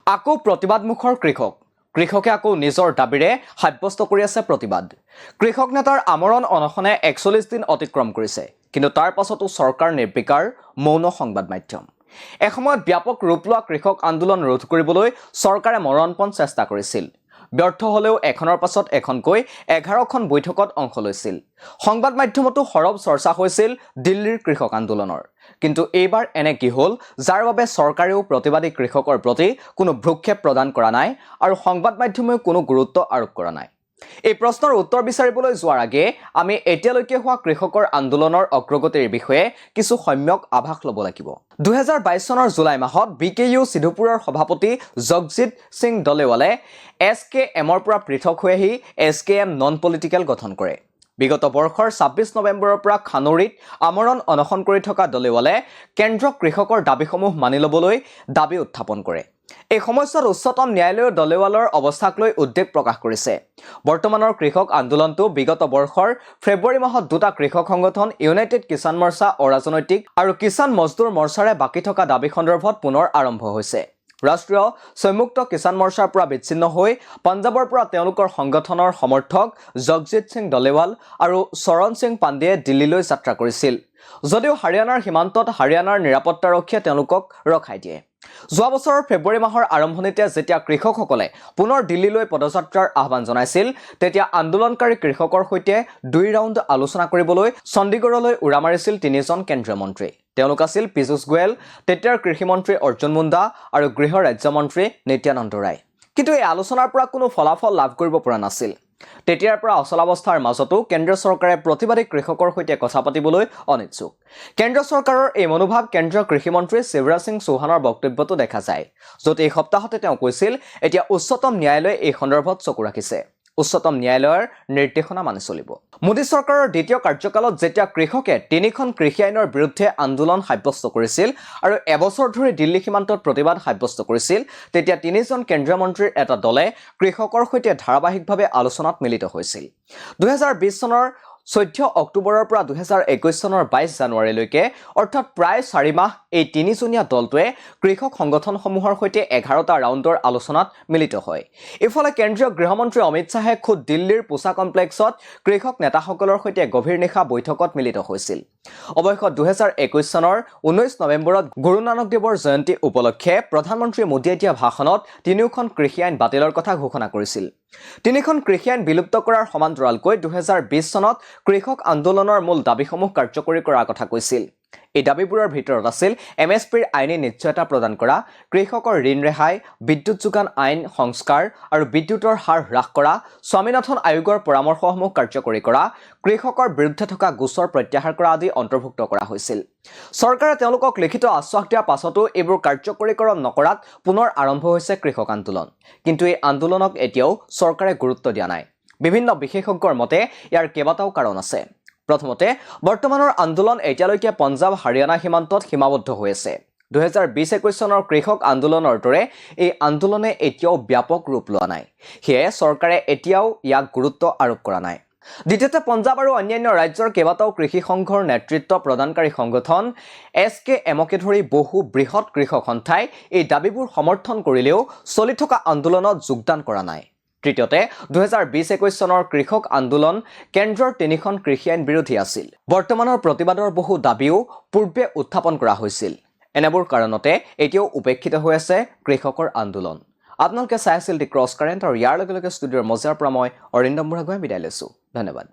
আকৌ প্ৰতিবাদমুখৰ কৃষকে আকৌ নিজৰ দাবীৰে সাব্যস্ত কৰি আছে প্ৰতিবাদ। কৃষক নেতাৰ আমৰণ অনশনে ৪১ দিন অতিক্ৰম কৰিছে, কিন্তু তাৰ পাছতো চৰকাৰ নিৰ্বিকাৰ, মৌন সংবাদ মাধ্যম। এসময়ত ব্যাপক ৰূপ লোৱা কৃষক আন্দোলন ৰোধ কৰিবলৈ চৰকাৰে মৰণপণ চেষ্টা কৰিছিল। ব্যৰ্থ হলেও এখনৰ পাছত এখনকৈ ১১খন বৈঠকত অংশ লৈছিল। সংবাদ মাধ্যমতো সৰব চৰ্চা হৈছিল দিল্লীৰ কৃষক আন্দোলনৰ। কিন্তু এইবাৰ এনে কি হ'ল, যাৰ বাবে চৰকাৰেও প্ৰতিবাদী কৃষকৰ প্ৰতি কোনো ভ্ৰুক্ষেপ প্ৰদান কৰা নাই আৰু সংবাদ মাধ্যমেও কোনো গুৰুত্ব আৰোপ কৰা নাই? এই প্ৰশ্নৰ উত্তৰ বিচাৰিবলৈ যোৱাৰ আগে আমি এতিয়ালৈকে হোৱা কৃষকৰ আন্দোলনৰ অগ্ৰগতিৰ বিষয়ে কিছু সম্যক আভাস ল'ব লাগিব। ২০২২ চনৰ জুলাই মাহত BKU সিধুপুৰৰ সভাপতি জগজিৎ সিং ডলেৱালে SKMৰ পৰা পৃথক হৈ আহি SKM নন পলিটিকেল গঠন কৰে। বিগত বৰ্ষৰ ২৬ নৱেম্বৰৰ পৰা খানৌৰীত আমৰণ অনশন কৰি থকা ডলেৱালে কেন্দ্ৰক কৃষকৰ দাবীসমূহ মানি ল'বলৈ দাবী উত্থাপন কৰে। এই সময়ছোৱাত উচ্চতম ন্যায়ালয়ে ডলেৱালৰ অৱস্থাক লৈ উদ্বেগ প্ৰকাশ কৰিছে। বৰ্তমানৰ কৃষক আন্দোলনটো বিগত বৰ্ষৰ ফেব্ৰুৱাৰী মাহত দুটা কৃষক সংগঠন ইউনাইটেড কিষাণ মৰ্চা অৰাজনৈতিক আৰু কিষাণ মজদুৰ মৰ্চাৰে বাকী থকা দাবী সন্দৰ্ভত পুনৰ আৰম্ভ হৈছে। ৰাষ্ট্ৰীয় স্বয়ংমুক্ত কিষাণ মৰ্চাৰ পৰা বিচ্ছিন্ন হৈ পঞ্জাৱৰ পৰা তেওঁলোকৰ সংগঠনৰ সমৰ্থক জগজিৎ সিং ডলেৱাল আৰু চৰণ সিং পাণ্ডেয়ে দিল্লীলৈ যাত্ৰা কৰিছিল, যদিও হাৰিয়ানাৰ সীমান্তত হাৰিয়ানাৰ নিৰাপত্তাৰক্ষীয়ে তেওঁলোকক ৰখাই দিয়ে। যোৱা বছৰৰ ফেব্ৰুৱাৰী মাহৰ আৰম্ভণিতে যেতিয়া কৃষকসকলে পুনৰ দিল্লীলৈ পদযাত্ৰাৰ আহ্বান জনাইছিল, তেতিয়া আন্দোলনকাৰী কৃষকৰ সৈতে ২ ৰাউণ্ড আলোচনা কৰিবলৈ চণ্ডীগড়লৈ উৰা মাৰিছিল ৩জন কেন্দ্ৰীয় মন্ত্ৰী। তেওঁলোক আছিল পীযুষ গোৱেল, তেতিয়াৰ কৃষিমন্ত্ৰী অৰ্জুন মুণ্ডা আৰু গৃহ ৰাজ্যমন্ত্ৰী নিত্যানন্দ ৰায়। কিন্তু এই আলোচনাৰ পৰা কোনো ফলাফল লাভ কৰিব পৰা নাছিল। তেতিয়াৰ পৰা অচলাৱস্থাৰ মাজতো কেন্দ্ৰীয় চৰকাৰে প্ৰতিবাদী কৃষকৰ সৈতে কথা পাতিবলৈ অনিচ্ছুক। কেন্দ্ৰীয় চৰকাৰৰ এই মনোভাৱ কেন্দ্ৰীয় কৃষিমন্ত্ৰী শিৱৰাজ সিং চৌহানৰ বক্তব্যতো দেখা যায়, য'ত এই সপ্তাহতে তেওঁ কৈছিল এতিয়া উচ্চতম ন্যায়ালয়ে এই সন্দৰ্ভত চকু ৰাখিছে, উচ্চতম ন্যায়ালয়ৰ নিৰ্দেশনা মানি চলিব। মোদী চৰকাৰৰ দ্বিতীয় কাৰ্যকালত যেতিয়া কৃষকে ৩খন কৃষি আইনৰ বিৰুদ্ধে আন্দোলন সাব্যস্ত কৰিছিল আৰু এবছৰ ধৰি দিল্লী সীমান্তত প্ৰতিবাদ সাব্যস্ত কৰিছিল, তেতিয়া ৩জন কেন্দ্ৰীয় মন্ত্ৰীৰ এটা দলে কৃষকৰ সৈতে ধাৰাবাহিকভাৱে আলোচনাত মিলিত হৈছিল। ২০২০ চনৰ ১৪ অক্টোবৰৰ পৰা ২০২১ চনৰ ২২ জানুৱাৰীলৈকে, অৰ্থাৎ প্ৰায় ৪ মাহ এই ৩জনীয়া দলটোৱে কৃষক সংগঠনসমূহৰ সৈতে ১১টা ৰাউণ্ডৰ আলোচনাত মিলিত হয়। ইফালে কেন্দ্ৰীয় গৃহমন্ত্ৰী অমিত শ্বাহে খুদ দিল্লীৰ পূজা কমপ্লেক্সত কৃষক নেতাসকলৰ সৈতে গভীৰ নিশা বৈঠকত মিলিত হৈছিল। অৱশ্যে ২০২১ চনৰ ১৯ নৱেম্বৰত গুৰু নানক দেৱৰ জয়ন্তী উপলক্ষে প্ৰধানমন্ত্ৰী মোদীয়ে দিয়া ভাষণত ৩খন কৃষি আইন বাতিলৰ কথা ঘোষণা কৰিছিল। ৩খন কৃষি আইন বিলুপ্ত কৰাৰ সমান্তৰালকৈ ২০২০ চনত কৃষক আন্দোলনৰ মূল দাবীসমূহ কাৰ্যকৰী কৰাৰ কথা কৈছিল। এই দাবীবোৰৰ ভিতৰত আছিল MSPৰ আইনী নিশ্চয়তা প্ৰদান কৰা, কৃষকৰ ঋণ ৰেহাই, বিদ্যুৎ যোগান আইন সংস্কাৰ আৰু বিদ্যুতৰ হাৰ হ্ৰাস কৰা, স্বামীনাথন আয়োগৰ পৰামৰ্শসমূহ কাৰ্যকৰী কৰা, কৃষকৰ বিৰুদ্ধে থকা গোচৰ প্ৰত্যাহাৰ কৰা আদি অন্তৰ্ভুক্ত কৰা হৈছিল। চৰকাৰে তেওঁলোকক লিখিত আশ্বাস দিয়াৰ পাছতো এইবোৰ কাৰ্যকৰীকৰণ নকৰাত পুনৰ আৰম্ভ হৈছে কৃষক আন্দোলন। কিন্তু এই আন্দোলনক এতিয়াও চৰকাৰে গুৰুত্ব দিয়া নাই। বিভিন্ন বিশেষজ্ঞৰ মতে ইয়াৰ কেইবাটাও কাৰণ আছে। প্ৰথমতে, বৰ্তমানৰ আন্দোলন এতিয়ালৈকে পঞ্জাৱ হাৰিয়ানা সীমান্তত সীমাবদ্ধ হৈ আছে। ২০২০-২১ চনৰ কৃষক আন্দোলনৰ দৰে এই আন্দোলনে এতিয়াও ব্যাপক ৰূপ লোৱা নাই। সেয়ে চৰকাৰে এতিয়াও ইয়াক গুৰুত্ব আৰোপ কৰা নাই। দ্বিতীয়তে, পঞ্জাৱ আৰু অন্যান্য ৰাজ্যৰ কেইবাটাও কৃষি সংঘৰ নেতৃত্ব প্ৰদানকাৰী সংগঠন SKMকে ধৰি বহু বৃহৎ কৃষক সন্থাই এই দাবীবোৰ সমৰ্থন কৰিলেও চলি থকা আন্দোলনত যোগদান কৰা নাই। তৃতীয়তে, ২০২০-২১ চনৰ কৃষক আন্দোলন কেন্দ্ৰৰ ৩খন কৃষি আইন বিৰোধী আছিল। বৰ্তমানৰ প্ৰতিবাদৰ বহু দাবীও পূৰ্বে উত্থাপন কৰা হৈছিল। এনেবোৰ কাৰণতে এতিয়াও উপেক্ষিত হৈ আছে কৃষকৰ আন্দোলন। আপোনালোকে চাই আছিল দি ক্ৰছ কাৰেণ্ট, আৰু ইয়াৰ লগে লগে ষ্টুডিঅ'ৰ মজিয়াৰ পৰা মই অৰিন্দম বুঢ়াগোহাঁই বিদায় লৈছোঁ। ধন্যবাদ।